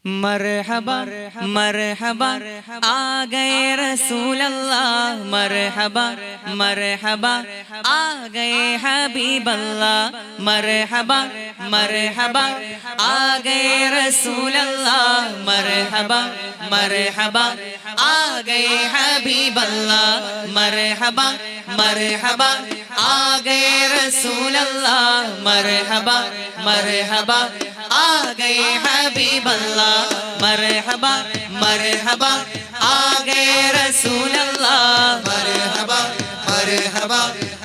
मरहबा मरहबा आ गए रसूल अल्लाह, मरहबा मरहबा आ गए हबीब अल्लाह, मरहबा मरहबा आ गए रसूल अल्लाह, मरहबा मरहबा आ गए हबीब अल्लाह, मरहबा मरहबा आ गए रसूल अल्लाह, मरहबा मरहबा आ गए हबीब अल्लाह, मरहबा मरहबा आ गए रसूल अल्लाह, मरहबा मरहबा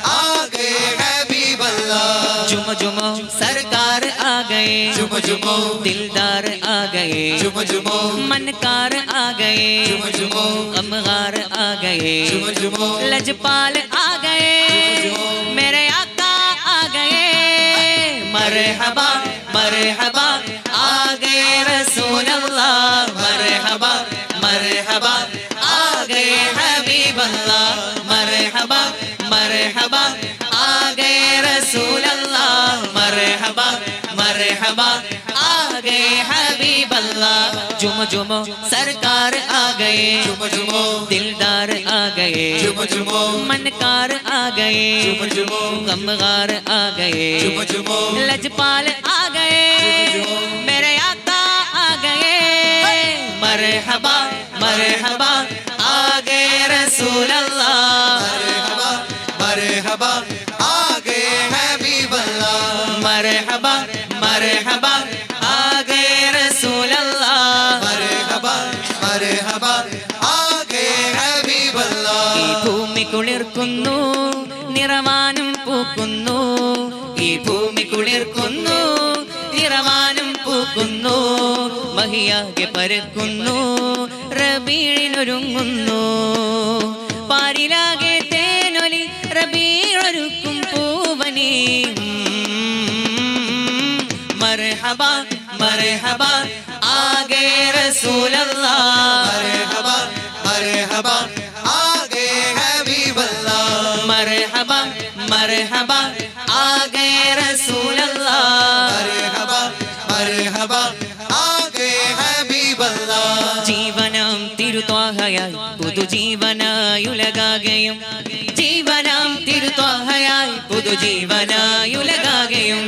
आ गए हबीब अल्लाह। जुम जुम सरकार आ गए, जुम जुमो दिलदार आ गए, जुम जुमो मनकार आ गए, जुम जुमो गमगार आ गए, जुम जुमो लजपाल आ गए, मेरे आका आ गए, मरहबा मरहबा आ गए रसूल अल्लाह, मरहबा मरहबा आ गए हबीब अल्लाह, मरहबा मरहबा आ गए रसूल अल्लाह, मरहबा मरहबा आ गए हबीब अल्लाह। जुम जुम सरकार आ गए, जुम जुमो दिलदार आ गए, जुम जुमो मनकार आ गए, जुम जुमो गमगार आ गए, जुम जुमो लजपाल आ गए, मेरे आका आ गए, मरहबा मरहबा आ गए रसूल अल्लाह, मरहबा मरहबा आ गए हबीब अल्लाह, मरहबा मरहबा आ गए रसूल अल्लाह। मरहबा मरहबा आ गए हबीब अल्लाह। ഈ ഭൂമി കുളിർക്കുന്നു, നിറവാനും പൂക്കുന്നു, ഈ ഭൂമി കുളിർക്കുന്നു, നിറവാനും പൂക്കുന്നു, മഹിയാകെ പരക്കുന്നു, റബീഴിനൊരുങ്ങുന്നു, പാരിലാകെ തേനൊലി റബീഴൊരുക്കും പൂവനി, മർഹബാ മർഹബാ ആ ഗए റസൂൽ അല്ലാഹ്, मरहबा मरहबा आ गए हबीब अल्लाह। मरहबा मरहबा आ गए रसूल अल्लाह, मरहबा मरहबा आ गए हबीब अल्लाह। ജീവനാം തിരുത്വാഹയായി പുതുജീവനായുലകാകയും, ജീവനാം തിരുത്വാഹയായി പുതുജീവനായുലകാകയും,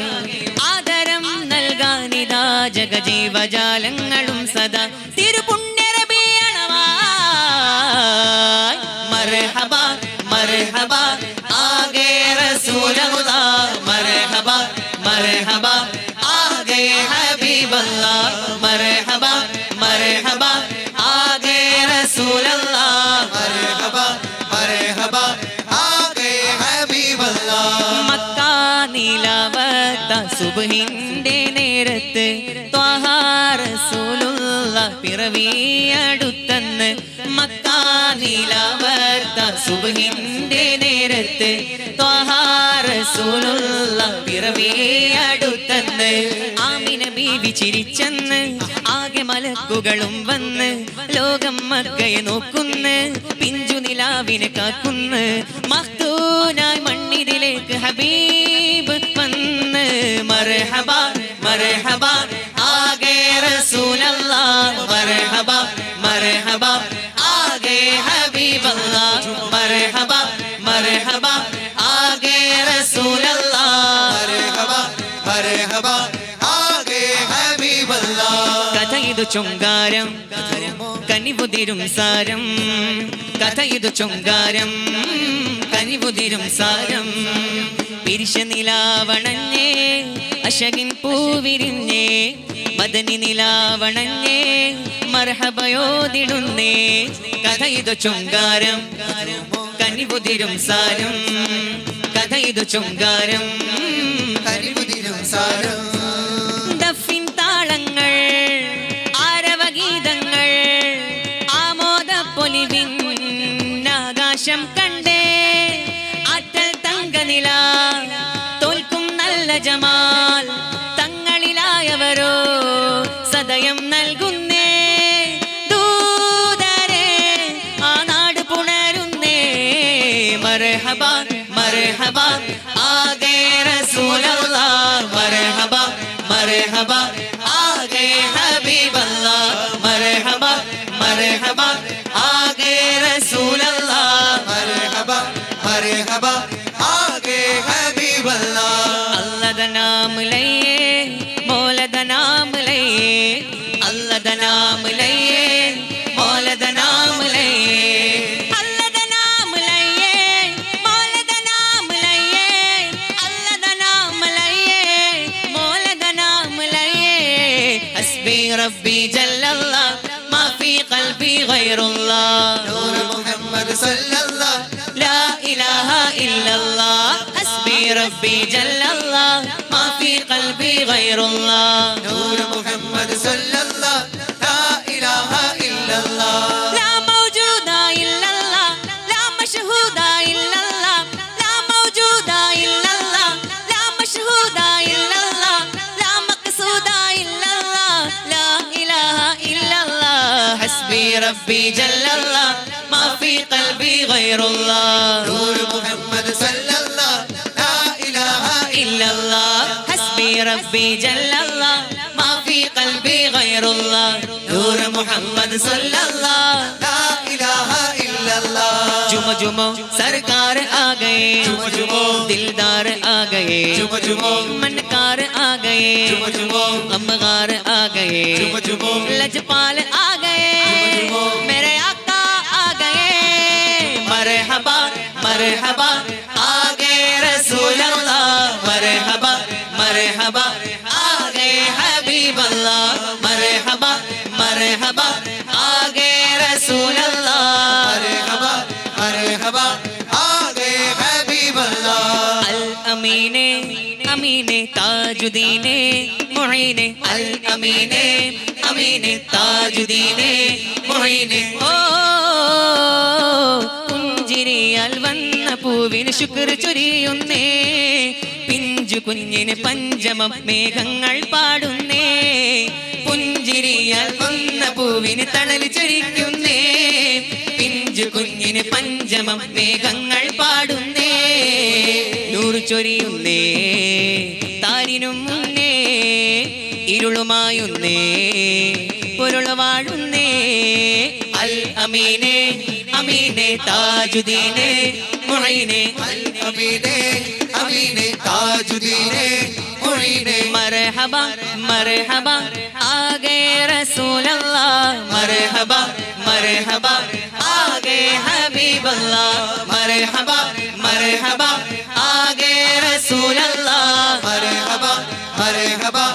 ആദരം നൽകാനിതാ ജഗജീവജാലങ്ങളും സദാ തിരുപുണ്യരബിയണവായി, മർഹബാ മർഹബാ ആ ഗए रसूल अल्लाह, मरहबा मरहबा आ गए हबीब अल्लाह, मरहबा मरहबा आ गए रसूल अल्लाह, मरहबा मरहबा आ गए हबीब अल्लाह। മക്കാ നീലാവത്ത സുബ്ഹിന്റെ നേരത്ത് ത്വാഹ റസൂലുള്ള പിറവിയടുത്തന്ന്, മക്കാ നീലാവത്ത സുബ്ഹിന്റെ നേരത്ത് ത്വാഹ റസൂലുള്ള പിറവിയടുത്തന്ന്, ആമിന ബീവി ചിരിച്ചെന്ന് ആകെ മലക്കുകളും വന്ന്, ലോകം മക്കയെ നോക്കുന്ന്, പിഞ്ചു നിലാവിനെ കാക്കുന്ന്, മഖ്തൂനായി മണ്ണിതിലേക്ക് ഹബീബ് വന്ന്, മർഹബാ മർഹബാ ആ ഗए റസൂൽ അല്ലാഹ്, മർഹബാ മർഹബാ ആ ഗए ഹബീബ് അല്ലാഹ്, മർഹബാ മർഹബാ ആ ഗए റസൂൽ അല്ലാഹ്। मरहबा मरहबा आ गए हबीब अल्लाह। കഥ ഇതു ചൊങ്കാരം കനിവുതിരും സാരം, കഥ ഇതു ചൊങ്കാരം കനിവുതിരും സാരം, പിരിശ നിലാവണഞ്ഞേ അശകിൻ പൂവിരിഞ്ഞേ, മദനി നിലാവണഞ്ഞേ മർഹബയോദിടുന്നേ, കഥ ഇതു ചൊങ്കാരം കനിവുതിരും സാരം, കഥ ഇതു ചൊങ്കാരം കരിമുതിരും സാരം ദഫിൻ താളങ്ങൾ ആരവഗീതങ്ങൾ, ആമോദ പൊലിവിൻ ആകാശം കണ്ടേ, ആറ്റൽ തങ്കനില തോൽക്കും നല്ല ജമാൽ, തങ്ങളിലായവരോ സദയം നൽകുന്നേ, ദൂതരെ ആ നാട് പുണരുന്നേ, മർഹബാ മർഹബാ ആ ഗए रसूल अल्लाह, मरहबा मरहबा आ गए हबीब अल्लाह, मरहबा आगे हबीब अल्लाह अल्लाह दा नाम लइए मौला दा नाम लइए अल्लाह दा नाम लइए मौला दा नाम लइए अल्लाह दा नाम लइए मौला दा नाम लइए अल्लाह दा नाम लइए मौला दा नाम लइए हस्बी रब्बी जल्लल्लाह मा फी क़ल्बी गैरुल्लाह नूर मोहम्मद सल्लल्लाह لا إله إلا الله حسبي ربي جل الله ما في قلبي غير الله نور محمد सल्लल्लाह لا इलाह इल्लल्लाह لا موجود إلا الله لا مشهود إلا الله لا موجود إلا الله لا مشهود إلا الله لا مقصود إلا الله لا إله إلا الله حسبي ربي جل الله ما في قلبي غير الله نور محمد सल्लल्लाह ला इलाह إلا الله حسبي ربي جل الله ما في قلبي غير الله نور محمد صلى الله لا इलाह इल्लल्लाह जुमो जुमो सरकार आ गए जुमो जुमो दिलदार आ गए जुमो जुमो मनकार आ गए जुमो जुमो गमगार आ गए जुमो जुमो लजपाल आ गए जुमो मेरे आका आ गए मरहबा मरहबा आ गए रसूल अल्लाह मरहबा मरहबा आ गए हबीब अल्लाह मरहबा मरहबा आ गए रसूल अल्लाह मरहबा मरहबा आगे हबीब अल्लाह अल अमीने अमीने ताजुदीने मुईने अल अमीने अमीने ताजुदीने मुईने ओ പുഞ്ചിരിയാൽ വന്ന പൂവിന് ശുക്ർ ചൊരിയുന്നേ പിഞ്ചു കുഞ്ഞിന് പഞ്ചമം മേഘങ്ങൾ പാടുന്നേ പുഞ്ചിരിയാൽ വന്ന പൂവിന് തണൽ ചൊരിക്കുന്നേ പിഞ്ചു കുഞ്ഞിന് പഞ്ചമം മേഘങ്ങൾ പാടുന്നേ നൂറ് ചൊരിയുന്നേ താരിനും മുന്നേ ഇരുളുമായുന്നേ പൊരുള് വാഴുന്നേ അൽ അമീനെ അമീനെ താജുദീനെ മുഈനെ अमीने अमीने ताजुदीने मुईने मरहबा मरहबा आ गए रसूल अल्लाह मरहबा मरहबा आ गए हबीब अल्लाह मरहबा मरहबा आ गए रसूल अल्लाह मरहबा मरहबा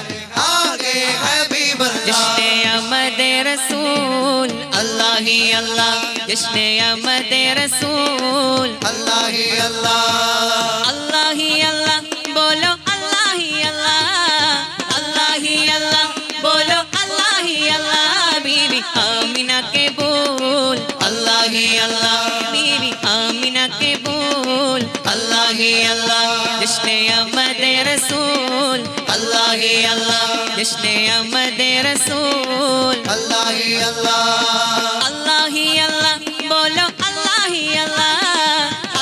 आगे हबीब अल्लाह जश्न अहमद रसूल अल्लाह ही अल्लाह जश्न अहमद रसूल अल्लाह ही अल्लाह अल्लाह ही अल्लाह बोलो अल्लाह ही अल्लाह अल्लाह ही अल्लाह बोलो अल्लाह ही अल्लाह बीवी आमिना के बोल अल्लाह ही अल्लाह बीवी आमिना के बोल अल्लाह ही अल्लाह जश्न अहमद रसूल अल्लाह ही अल्लाह जश्न अहमद रसूल अल्लाह ही अल्लाह अल्लाह ही अल्लाह बोलो अल्लाह ही अल्लाह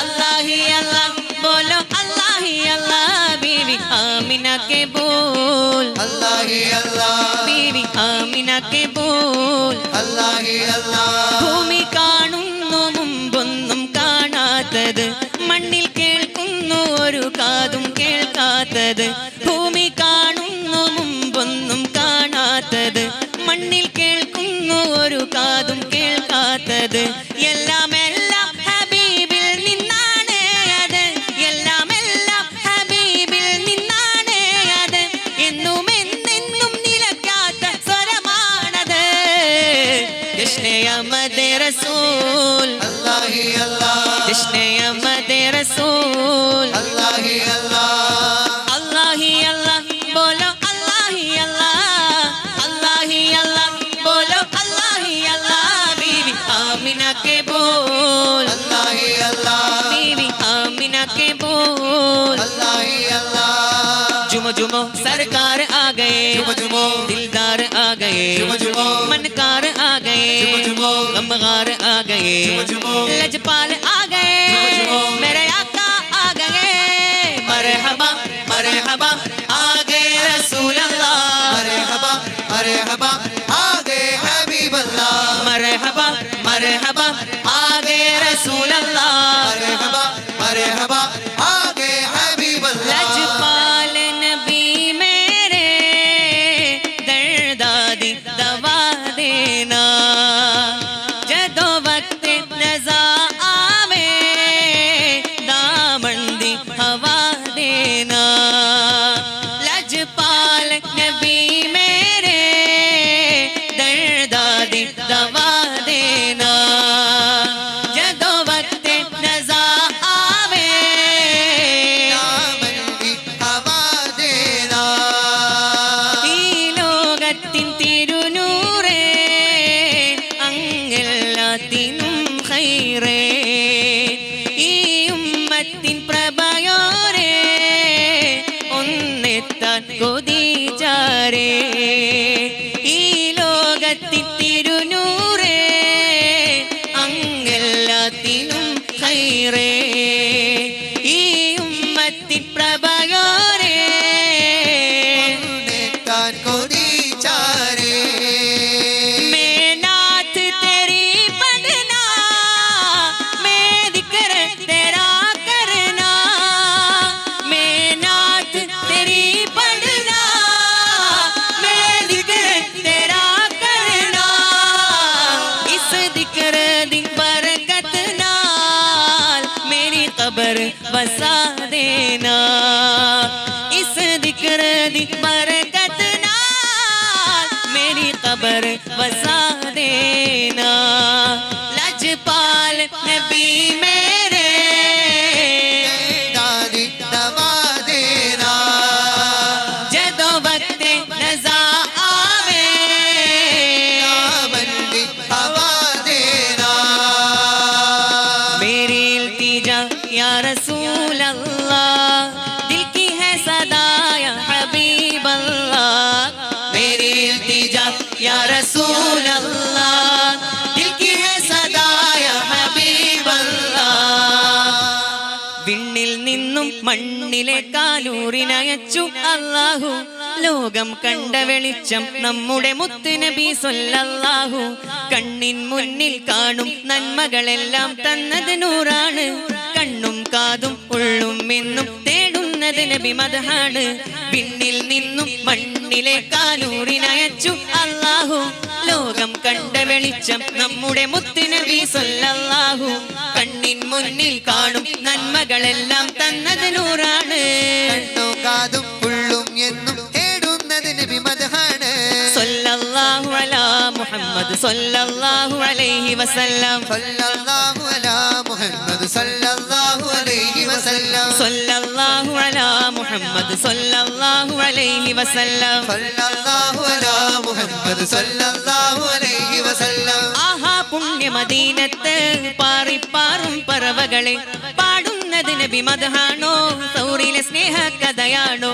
अल्लाह ही अल्लाह बोलो अल्लाह ही अल्लाह बीवी आमिना के बोल अल्लाह ही अल्लाह बीवी आमिना के बोल अल्लाह ही अल्लाह ഭൂമി കാണുന്നു മുമ്പൊന്നും കാണാത്തത് മണ്ണിൽ കേൾക്കുന്നു ഒരു കാതും കേൾക്കാത്തത് ഭൂമി കാണുന്നു മുമ്പൊന്നും കാണാത്തത് മണ്ണിൽ കേൾക്കുന്നു ഒരു കാതും കേൾക്കാത്തത് എല്ലാം എല്ലാം ഹബീബിൽ നിന്നാണ് അത് എല്ലാം എല്ലാം ഹബീബിൽ നിന്നാണ് അത് എന്നും എന്നെന്നും നിലയ്ക്കാത്ത സ്വരമാണത് ജശ്ന അഹ്മദ് റസൂൽ अल्लाह ही अल्लाह जश्न अहमद रसूल अल्लाह ही अल्लाह अल्लाह ही अल्लाह बोलो अल्लाह ही अल्लाह अल्लाह ही अल्लाह बोलो अल्लाह ही अल्लाह बीवी आमिना के बोल अल्लाह ही अल्लाह बीवी आमिना के बोल अल्लाह ही अल्लाह जुमो जुमो सरकार आ गए जुमो जुमो दिलदार आ गए जुमो जुमो मनकार आ गए जुमो जुमो गमगार आ गए जुमो जुमो लजपाल आ गए जुमो जुमो मेरे आका आ गए मरहबा मरहबा आ गए रसूल अल्लाह मरहबा मरहबा आगे हबीब अल्लाह मरहबा मरहबा आ गए रसूल अल्लाह मरहबा मरहबा आगे हबीब अल्लाह लजपाल नबी मेरे दर्दादी दवा देना जदों वक्त नज़ा आवे दामन दी हवा देना लजपाल नबी मेरे दर्दादी दवा देना जदों वक्त नज़ा आवे दामन दी हवा देना ഈ ലോകത്തിൻ തിരുനൂറേ അങ്ങെല്ലാത്തിനും ഖൈറേ ഈ ഉമ്മത്തിൻ പ്രഭയോരേ ഒന്നെത്താൻ കൊതിച്ചാരേ ഈ ലോകത്തിൻ തിരുനൂറേ അങ്ങെല്ലാത്തിനും ഖൈറേ ഈ ഉമ്മത്തിൻ പ്രഭയോരേ नेतान को दी चारे मैं नाथ तेरी पढ़ना मैं जिक्र तेरा करना मैं नाथ तेरी पढ़ना मैं जिक्र तेरा करना इस जिक्र दी बरकत नाल मेरी कब्र बसा देना इस जिक्र दी बरकत नाल मेरी कब्र बसा देना लजपाल नबी मेरे दादी दवा देना जदों वक्त नज़ा आवे दामन दी हवा देना मेरी इल्तिजा या रसूल अल्लाह दिल की है सदा या हबीब अल्लाह मेरी इल्तिजा या रसूल अल्लाह दिल की है सदा या हबीब अल्लाह വിണ്ണിൽ നിന്നും മണ്ണിലേക്കാലൂറിനയച്ചു അല്ലാഹു ലോകം കണ്ട വെളിച്ചം നമ്മുടെ മുത്ത് നബി സല്ലല്ലാഹു കണ്ണിൻ മുന്നിൽ കാണും നന്മകളെല്ലാം തന്നത് നൂറാണ് കണ്ണും കാതും ഉള്ളും എന്നും തേടുന്നത് നബി മദ്ഹാണ് വിണ്ണിൽ നിന്നും മണ്ണിലേക്കാലൂറിനയച്ചു അല്ലാഹു ലോകം കണ്ട വെളിച്ചം നമ്മുടെ മുത്ത് നബി സല്ലല്ലാഹു കണ്ണിൻ മുന്നിൽ കാണും നന്മകളെല്ലാം തന്നത് നൂറാണ് കണ്ണും കാതും ഉള്ളും എന്നും തേടുന്നത് നബി മദ്ഹാണ് സല്ലല്ലാഹു അലാ മുഹമ്മദ് സല്ലല്ലാഹു അലൈഹി വസല്ലം സല്ലല്ലാഹു അലാ മുഹമ്മദ് സല്ലല്ലാഹു അലൈഹി വസല്ലം സല്ലല്ലാഹു അലാ മുഹമ്മദ് സല്ലല്ലാഹു അലൈഹി വസല്ലം സല്ലല്ലാഹു അലാ മുഹമ്മദ് സല്ലല്ലാഹു അലൈഹി വസല്ലം ആഹാ പുണ്യ മദീനത്ത് പാറിപ്പാറും പറവകളെ പാടുന്നത് നബി മദ്ഹാണോ സൗറിലെ സ്നേഹ കഥയാണോ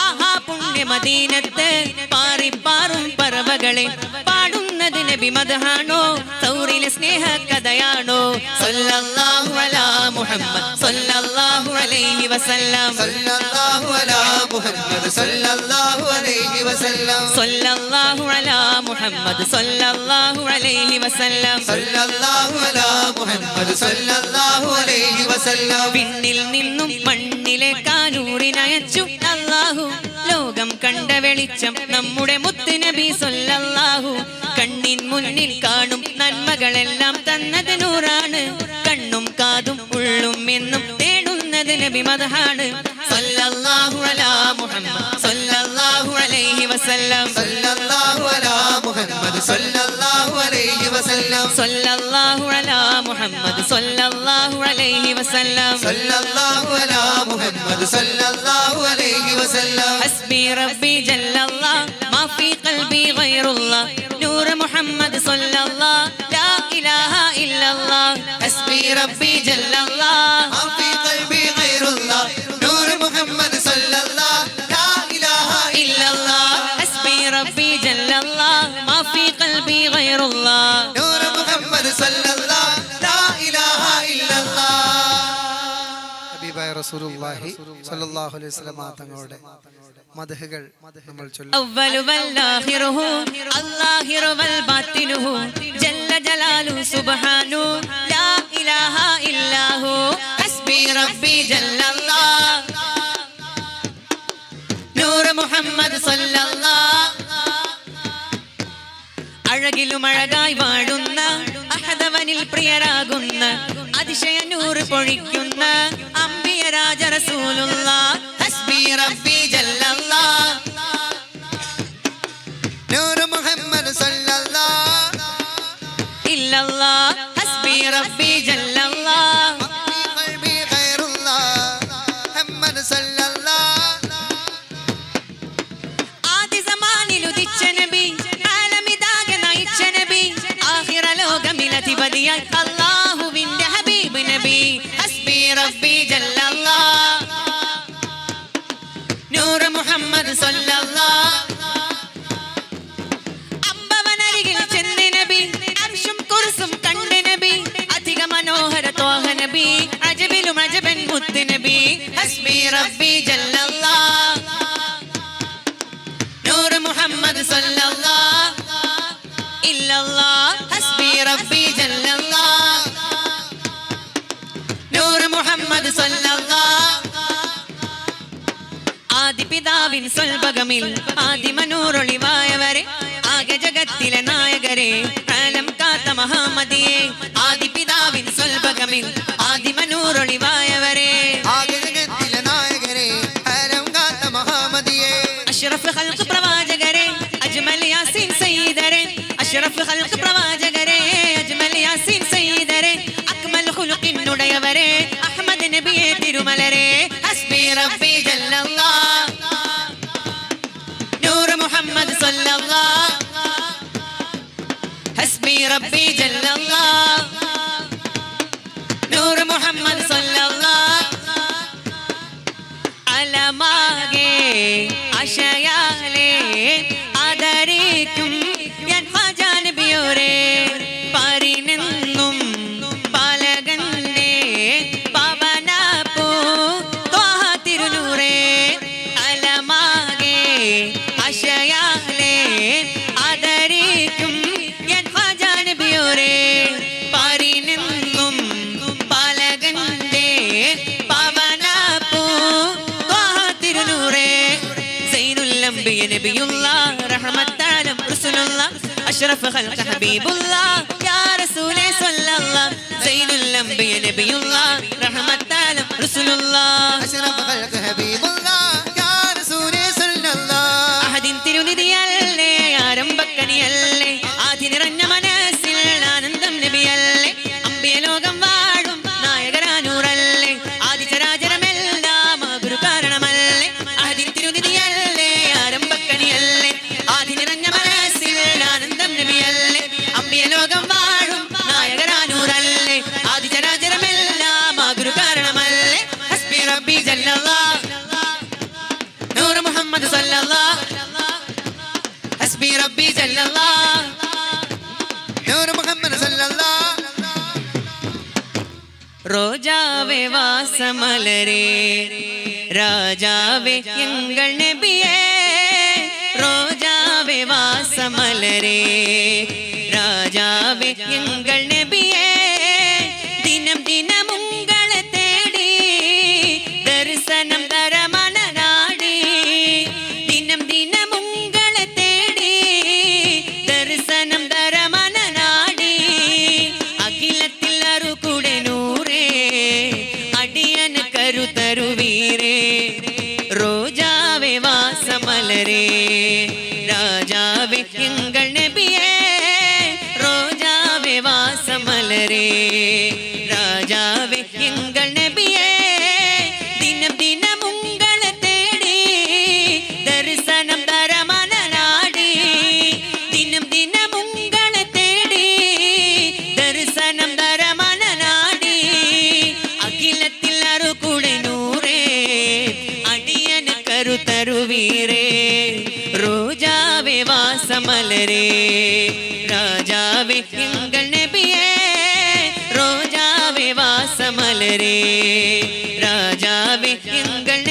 ആഹാ പുണ്യ മദീനത്ത് പാറിപ്പാറും പറവകളെ പാടുന്നത് നബി മദ്ഹാണോ സൗറിലെ സ്നേഹ കഥയാണോ സല്ലല്ലാഹു അലാ മുഹമ്മദ് സല്ലല്ലാഹു അലൈഹി വസല്ലം സല്ലല്ലാഹു അലാ മുഹമ്മദ് സല്ലല്ലാഹു അലൈഹി വസല്ലം സല്ലല്ലാഹു അലാ മുഹമ്മദ് സല്ലല്ലാഹു അലൈഹി വസല്ലം സല്ലല്ലാഹു അലാ മുഹമ്മദ് സല്ലല്ലാഹു അലൈഹി വസല്ലം വിണ്ണിൽ നിന്നും മണ്ണിലേക്കാനൂറിനയച്ചു അല്ലാഹു ലോകം കണ്ട വെളിച്ചം നമ്മുടെ മുത്ത് നബി സല്ലല്ലാഹു കണ്ണിൻ മുന്നിൽ കാണും നന്മകളെല്ലാം തന്നത് നൂറാണ് കണ്ണും കാതും ഉള്ളും എന്നും തേടുന്നത് നബി മദ്ഹാണ് സല്ലല്ലാഹു അലാ മുഹമ്മദ് സല്ലല്ലാഹു അലൈഹി വസല്ലം സല്ലല്ലാഹു അലാ മുഹമ്മദ് സല്ലല്ലാഹു അലൈഹി വസല്ലം സല്ലല്ലാഹു അലാ മുഹമ്മദ് സല്ലല്ലാഹു അലൈഹി വസല്ലം സല്ലല്ലാഹു അലാ മുഹമ്മദ് സല്ലല്ലാഹു അലൈഹി വസല്ലം ഹസ്ബി റബ്ബി ജല്ലല്ലാഹ് മാ ഫീ ഖൽബി ഗൈറുല്ലാഹ് നൂർ മുഹമ്മദ് സല്ലല്ലാഹ് ലാ ഇലാഹ ഇല്ലല്ലാഹ് ഹസ്ബി റബ്ബി ജല്ലല്ലാഹ് മാ ഫീ ഖൽബി ഗൈറുല്ലാഹ് നൂർ മുഹമ്മദ് സല്ലല്ലാഹ് ലാ ഇലാഹ ഇല്ലല്ലാഹ് ഹസ്ബി റബ്ബി ജല്ലല്ലാഹ് മാ ഫീ ഖൽബി ഗൈറുല്ലാഹ് നൂർ മുഹമ്മദ് സല്ലല്ലാഹ് ലാ ഇലാഹ ഇല്ലല്ലാഹ് ഹബീബായ റസൂലുള്ളാഹി സ്വല്ലല്ലാഹു അലൈഹി വസല്ലം തങ്ങളുടെ മദ്ഹുകൾ നമ്മൾ ചൊല്ലും അവ്വലു വല്ലാഹിറുഹു അല്ലാഹിറു വൽ ബാത്തിനുഹു ജല്ല ജലാലു സുബ്ഹാനു ലാ ഇലാഹ ഇല്ലാഹു ഹസ്ബി റബ്ബി ജല്ലല്ലാഹ് നൂർ മുഹമ്മദ് സല്ലല്ലാഹ് അഴകിലും അഴകായി വാഴുന്ന അഹദവനിൽ പ്രിയരാകുന്ന അതിശയ നൂർ പൊഴിക്കുന്ന അംബിയ രാജ റസൂലുള്ളാഹ് ഹസ്ബി റബ്ബി ജല്ലല്ലാഹ് നൂർ മുഹമ്മദ് സല്ലല്ലാഹ് ഇല്ലല്ലാഹ് ഹസ്ബി റബ്ബി ജല്ലല്ലാഹ് ഖൽബി ഖൈറുല്ലാഹ് മുഹമ്മദ് സല്ലല്ലാഹ് ആദി സമാനിൽ ഉദിച്ച നബി ആലമിതാകെ നയിച്ച നബി ആഖിറ ലോകമിലധിപതിയായി അല്ലാഹുവിന്റെ ഹബീബ് നബി ഹസ്ബി റബ്ബി ജല്ലല്ലാഹ് നൂർ മുഹമ്മദ് സല്ലല്ലാഹ് അമ്പവനരികിൽ ചെന്ന് നബി അർശും കുർസും കണ്ട് നബി അധിക മനോഹര ത്വാഹ നബി അജബിലും അജബൻ മുത്ത് നബി ഹസ്ബി റബ്ബി ജല്ലല്ലാഹ് നൂർ മുഹമ്മദ് സല്ലല്ലാഹ് ഇല്ലല്ലാഹ് ഹസ്ബി റബ്ബി ജല്ലല്ലാഹ് നൂർ മുഹമ്മദ് സല്ലല്ലാഹ് ആദി പിതാവിൻ സ്വൽഭഗമിൽ ആദിമനൂറൊളിവായവരെ ആകെ ജഗത്തിലെ നായകരെ കാലം കാത്ത മഹാമതിയെ ആദി പിതാവിൻ സ്വൽഭഗമിൽ ആദിമനൂറൊളിവായവരെ ആകെ ജഗത്തിലെ നായകരെ കാലം കാത്ത മഹാമതിയെ അഷ്റഫ് ഖൽഖ് പ്രവാചകരെ അജ്മൽ യാസീൻ സയ്യിദരെ അഷ്റഫ് ഖൽഖ് പ്രവാചകരെ അജ്മൽ യാസീൻ സയ്യിദരെ അക്മൽ ഖുലുഖിനുടയവരെ അഹ്മദ് നബിയെ തിരുമലരെ ഹസ്ബി റബ്ബി ജല്ലല്ലാഹ് നൂർ മുഹമ്മദ് സല്ലല്ലാഹ് ഹസ്ബി റബ്ബി ജല്ലല്ലാഹ് നൂർ മുഹമ്മദ് സല്ലല്ലാഹ് അലമാകെ അശയാലേ ആദരിക്കും ഞാൻ ഖാജാ നബിയോരെ പരിനിന്നും പാലകന്റെ പാവനപ്പൂ ത്വാഹ തിരുനൂറേ അലമാകെ അശയാലേ ആദരിക്കും ഞാൻ ഖാജാ നബിയോരെ പരിനിന്നും പാലകന്റെ പാവനപ്പൂ ത്വാഹ തിരുനൂറേ സൈനുൽ അംബിയ നബിയുള്ളാഹ് റഹ്മത്താലം റസൂലുള്ളാഹ് അഷ്റഫ് ഖൽഖ് ഹബീബുള്ളാഹ് യാ റസൂലേ സ്വല്ലല്ലാഹ് സൈനുൽ അംബിയ നബിയുള്ളാഹ് റഹ്മത്താലം റസൂലുള്ളാഹ് അഷ്റഫ് ഖൽഖ് ഹബീബുല്ലാഹ് യാ റസൂലേ സല്ലല്ലാഹ് അഹദിൻ തിരുനിധിയല്ലേ ആരംഭക്കനിയല്ലേ ആദി നിറഞ്ഞ മനസ്സിൽ ആനന്ദം നബിയല്ലേ അംബിയ ലോകം വാഴും നായകരാനൂറല്ലേ ആദിചരാചരമെല്ലാം ഗുരു കാരണമല്ലേ അഹദിൻ തിരുനിധിയല്ലേ ആരംഭക്കനിയല്ലേ ആദി നിറഞ്ഞ മനസ്സിൽ ആനന്ദം നബിയല്ലേ അംബിയ ലോകം വാഴും നായകരാനൂറല്ലേ ആദിചരാചരമെല്ലാം ഗുരു കാരണമല്ലേ ഹസ്ബി റബ്ബി ജല്ലല്ലാഹ് നൂർ മുഹമ്മദ് സല്ലല്ലാഹ് ഹസ്ബി റബ്ബി ജല്ലല്ലാഹ് നൂർ മുഹമ്മദ് സല്ലല്ലാഹ് ரோஜாவே வாசமலரே ராஜாவே எங்கள் நபியே ரோஜாவே வாசமலரே ராஜாவே எங்கள் நபியே தினம் தினம் உங்களை தேடி தரிசனம் தர மனநாடி தினம் தினம் உங்களை தேடி தரிசனம் தர மனநாடி അഖിലത്തിൽ അറുകുടെ നൂറേ അടിയൻ കരുതരുവീരേ റോജാവേ വാസമലരേ രാജാവേ എങ്ങൾ നബിയേ റോജാവേ വാസമലരേ രാജാവേ എങ്ങൾ നബിയേ ദിനം ദിനം ഉങ്ങളെ തേടി ദർശനം തര മനനാടി ദിനം ദിനം ഉങ്ങളെ തേടി ദർശനം തര മനനാടി അഖിലത്തിൽ അറുകുടെ നൂറേ അടിയൻ കരുതരുവീരേ ரோஜாவே வாசமலரே ராஜாவே எங்கள் நபியே ரோஜாவே வாசமலரே ராஜாவே எங்கள்